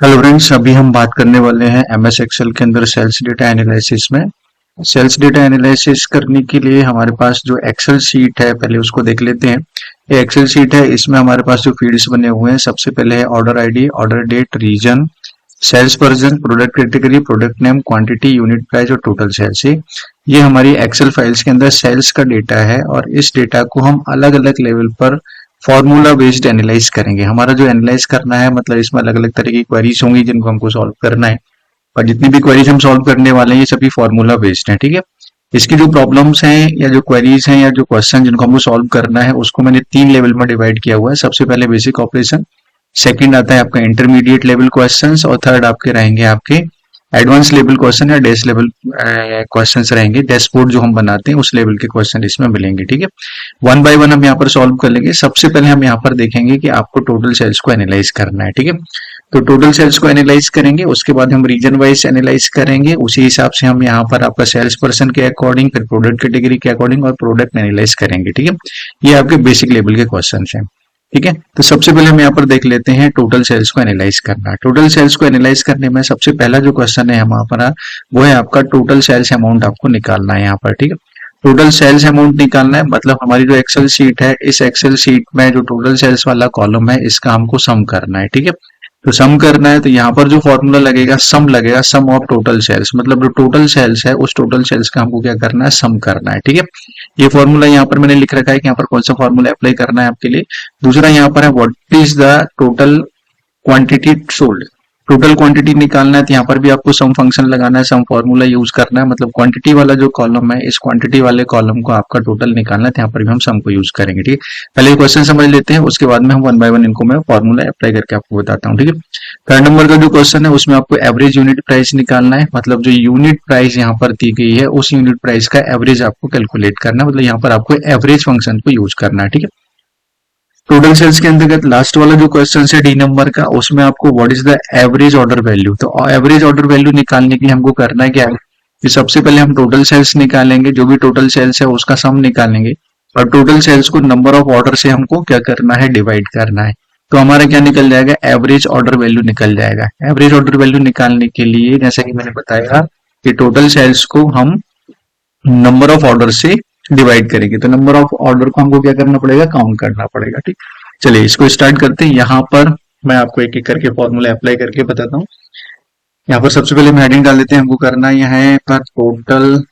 Hello friends, अभी हम बात करने वाले हैं एमएस एक्सेल के अंदर सेल्स डेटा एनालिसिस में। सेल्स डेटा एनालिसिस करने के लिए हमारे पास जो एक्सेल शीट है पहले उसको देख लेते हैं। ये एक्सेल शीट है, इसमें हमारे पास जो फील्ड्स बने हुए हैं सबसे पहले है order ID, order date, region, sales person, product category, product name, quantity, unit price और टोटल सेल्स। ये हमारी एक्सेल फाइल्स के अंदर सेल्स का डेटा है और इस डेटा को हम अलग अलग लेवल पर फॉर्मूला बेस्ड एनालाइज करेंगे। हमारा जो एनालाइज करना है मतलब इसमें अलग अलग तरह की क्वेरीज होंगी जिनको हमको सॉल्व करना है और जितनी भी क्वेरीज हम सॉल्व करने वाले हैं ये सभी फॉर्मूला बेस्ड हैं। ठीक है, इसकी जो प्रॉब्लम्स हैं या जो क्वेरीज हैं या जो क्वेश्चन जिनको हमको सॉल्व करना है उसको मैंने 3 लेवल में डिवाइड किया हुआ है। सबसे पहले बेसिक ऑपरेशन, सेकंड आता है आपका इंटरमीडिएट लेवल क्वेश्चंस और थर्ड आपके रहेंगे आपके एडवांस लेवल क्वेश्चन या डैश लेवल क्वेश्चंस रहेंगे। डैशबोर्ड जो हम बनाते हैं उस लेवल के क्वेश्चन इसमें मिलेंगे। ठीक है, वन बाय वन हम यहाँ पर सॉल्व कर लेंगे। सबसे पहले हम यहाँ पर देखेंगे कि आपको टोटल सेल्स को एनालाइज करना है। ठीक है, तो टोटल सेल्स को एनालाइज करेंगे, उसके बाद हम रीजन वाइज एनालाइज करेंगे। उसी हिसाब से हम यहाँ पर आपका सेल्स पर्सन के अकॉर्डिंग, फिर प्रोडक्ट कैटेगरी के अकॉर्डिंग और प्रोडक्ट एनालाइज करेंगे। ठीक है, ये आपके बेसिक लेवल के क्वेश्चन हैं। ठीक है, तो सबसे पहले हम यहाँ पर देख लेते हैं टोटल सेल्स को एनालाइज करना है। टोटल सेल्स को एनालाइज करने में सबसे पहला जो क्वेश्चन है हमारा पर वो है आपका टोटल सेल्स अमाउंट आपको निकालना है यहाँ पर। ठीक है, टोटल सेल्स अमाउंट निकालना है मतलब हमारी जो एक्सेल शीट है इस एक्सेल शीट में जो टोटल सेल्स वाला कॉलम है इसका हमको सम करना है। ठीक है, तो सम करना है तो यहाँ पर जो फॉर्मूला लगेगा सम लगेगा, सम ऑफ टोटल सेल्स, मतलब जो टोटल सेल्स है उस टोटल सेल्स का हमको क्या करना है, सम करना है। ठीक है, ये फॉर्मूला यहाँ पर मैंने लिख रखा है कि यहाँ पर कौन सा फॉर्मूला अप्लाई करना है आपके लिए। दूसरा यहाँ पर है what is the total quantity sold, total quantity निकालना है तो यहाँ पर भी आपको सम फंक्शन लगाना है, सम फॉर्मूला यूज करना है। मतलब क्वांटिटी वाला जो कॉलम है इस क्वांटिटी वाले कॉलम को आपका टोटल निकालना है तो यहाँ पर भी हम सम को यूज करेंगे। ठीक है, पहले क्वेश्चन समझ लेते हैं, उसके बाद में हम वन बाय वन इनको मैं फॉर्मूला अप्लाई करके आपको बताता हूँ। ठीक है, थर्ड नंबर का जो क्वेश्चन है उसमें आपको एवरेज यूनिट प्राइस निकालना है। मतलब जो यूनिट प्राइस यहाँ पर दी गई है उस यूनिट प्राइस का एवरेज आपको कैलकुलेट करना है, मतलब यहाँ पर आपको एवरेज फंक्शन को यूज करना है। ठीक है, टोटल सेल्स के अंतर्गत लास्ट वाला जो क्वेश्चन है डी नंबर का उसमें आपको what is the average order value, तो एवरेज ऑर्डर वैल्यू निकालने के लिए हमको करना है क्या है कि सबसे पहले हम टोटल सेल्स निकालेंगे, जो भी टोटल सेल्स है उसका सम निकालेंगे और टोटल सेल्स को नंबर ऑफ ऑर्डर से हमको क्या करना है, डिवाइड करना है। तो हमारा क्या निकल जाएगा, एवरेज ऑर्डर वैल्यू निकल जाएगा। एवरेज ऑर्डर वैल्यू निकालने के लिए जैसा कि मैंने बताया कि टोटल सेल्स को हम नंबर ऑफ ऑर्डर से डिवाइड करेंगे, तो नंबर ऑफ ऑर्डर को हमको क्या करना पड़ेगा, काउंट करना पड़ेगा। ठीक, चलिए इसको स्टार्ट करते हैं। यहाँ पर मैं आपको एक एक करके फॉर्मूला अप्लाई करके बताता हूँ। यहाँ पर सबसे पहले हम हेडिंग डाल देते हैं, हमको करना है पर टोटल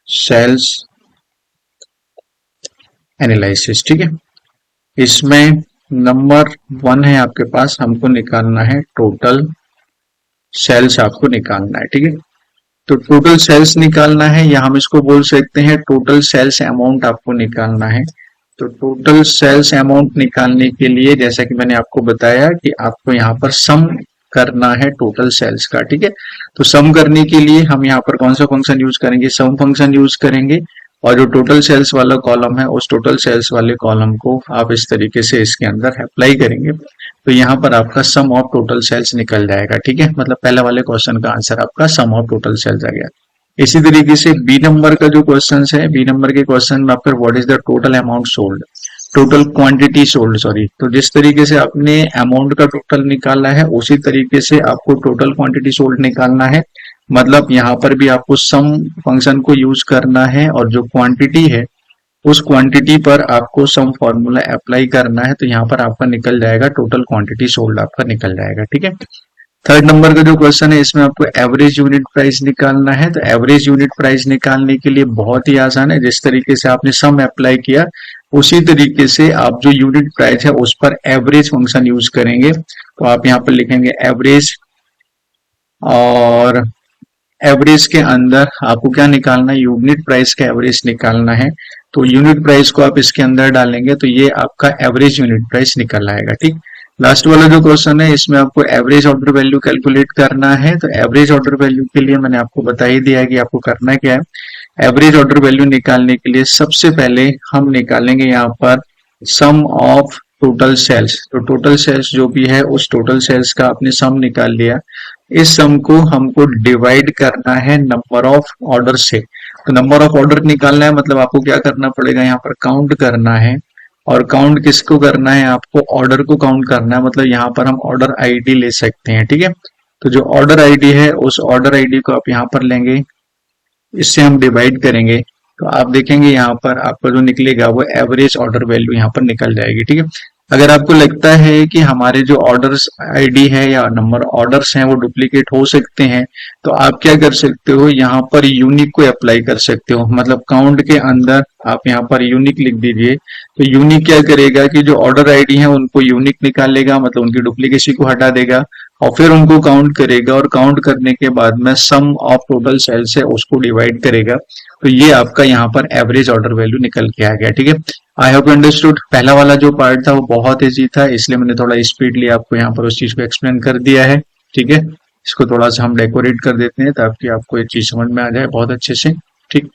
सेल्स एनालिसिस। ठीक है, इसमें नंबर 1 है आपके पास, हमको निकालना है टोटल सेल्स, आपको निकालना है। ठीक है, तो टोटल सेल्स निकालना है या हम इसको बोल सकते हैं टोटल सेल्स अमाउंट आपको निकालना है। तो टोटल सेल्स अमाउंट निकालने के लिए जैसा कि मैंने आपको बताया कि आपको यहाँ पर सम करना है टोटल सेल्स का। ठीक है, तो सम करने के लिए हम यहाँ पर कौन सा फंक्शन यूज करेंगे, सम फंक्शन यूज करेंगे और जो टोटल सेल्स वाला कॉलम है उस टोटल सेल्स वाले कॉलम को आप इस तरीके से इसके अंदर अप्लाई करेंगे तो यहाँ पर आपका सम ऑफ टोटल सेल्स निकल जाएगा। ठीक है, मतलब पहले वाले क्वेश्चन का आंसर आपका सम ऑफ टोटल सेल्स आ गया। इसी तरीके से बी नंबर का जो क्वेश्चन है, बी नंबर के क्वेश्चन में आपका what is the total amount sold, total quantity sold, sorry. तो जिस तरीके से आपने अमाउंट का टोटल निकाला है उसी तरीके से आपको टोटल क्वांटिटी सोल्ड निकालना है। मतलब यहाँ पर भी आपको सम फंक्शन को यूज करना है और जो क्वांटिटी है उस क्वांटिटी पर आपको सम फॉर्मूला अप्लाई करना है तो यहाँ पर आपका निकल जाएगा टोटल क्वांटिटी सोल्ड आपका निकल जाएगा। ठीक है, थर्ड नंबर का जो क्वेश्चन है इसमें आपको एवरेज यूनिट प्राइस निकालना है। तो एवरेज यूनिट प्राइस निकालने के लिए बहुत ही आसान है, जिस तरीके से आपने सम अप्लाई किया उसी तरीके से आप जो यूनिट प्राइस है उस पर एवरेज फंक्शन यूज करेंगे। तो आप यहाँ पर लिखेंगे एवरेज और एवरेज के अंदर आपको क्या निकालना है, यूनिट प्राइस का एवरेज निकालना है। तो यूनिट प्राइस को आप इसके अंदर डालेंगे तो ये आपका एवरेज यूनिट प्राइस निकल आएगा। ठीक, लास्ट वाला जो क्वेश्चन है इसमें आपको एवरेज ऑर्डर वैल्यू कैलकुलेट करना है। तो एवरेज ऑर्डर वैल्यू के लिए मैंने आपको बता ही दिया है कि आपको करना क्या है। एवरेज ऑर्डर वैल्यू निकालने के लिए सबसे पहले हम निकालेंगे यहाँ पर सम ऑफ टोटल सेल्स। तो टोटल सेल्स जो भी है उस टोटल सेल्स का आपने सम निकाल लिया, इस सम को हमको डिवाइड करना है नंबर ऑफ ऑर्डर से। तो नंबर ऑफ ऑर्डर निकालना है मतलब आपको क्या करना पड़ेगा, यहाँ पर काउंट करना है और काउंट किसको करना है, आपको ऑर्डर को काउंट करना है, मतलब यहाँ पर हम ऑर्डर आईडी ले सकते हैं। ठीक है, तो जो ऑर्डर आईडी है उस ऑर्डर आईडी को आप यहाँ पर लेंगे, इससे हम डिवाइड करेंगे, तो आप देखेंगे यहाँ पर आपका जो निकलेगा वो एवरेज ऑर्डर वैल्यू यहाँ पर निकल जाएगी। ठीक है, अगर आपको लगता है कि हमारे जो ऑर्डर्स आईडी है या नंबर ऑर्डर्स हैं वो डुप्लीकेट हो सकते हैं, तो आप क्या कर सकते हो, यहाँ पर यूनिक को अप्लाई कर सकते हो। मतलब काउंट के अंदर आप यहाँ पर यूनिक लिख दीजिए, तो यूनिक क्या करेगा कि जो ऑर्डर आईडी है उनको यूनिक निकालेगा, मतलब उनकी डुप्लीकेसी को हटा देगा, और फिर उनको काउंट करेगा, और काउंट करने के बाद में सम ऑफ टोटल सेल्स है उसको डिवाइड करेगा। तो ये आपका यहाँ पर एवरेज ऑर्डर वैल्यू निकल के आ गया। ठीक है, आई होप अंडरस्टूड। पहला वाला जो पार्ट था वो बहुत इजी था, इसलिए मैंने थोड़ा स्पीडली आपको यहाँ पर उस चीज को एक्सप्लेन कर दिया है। ठीक है, इसको थोड़ा सा हम डेकोरेट कर देते हैं ताकि आपको ये चीज समझ में आ जाए बहुत अच्छे से। ठीक।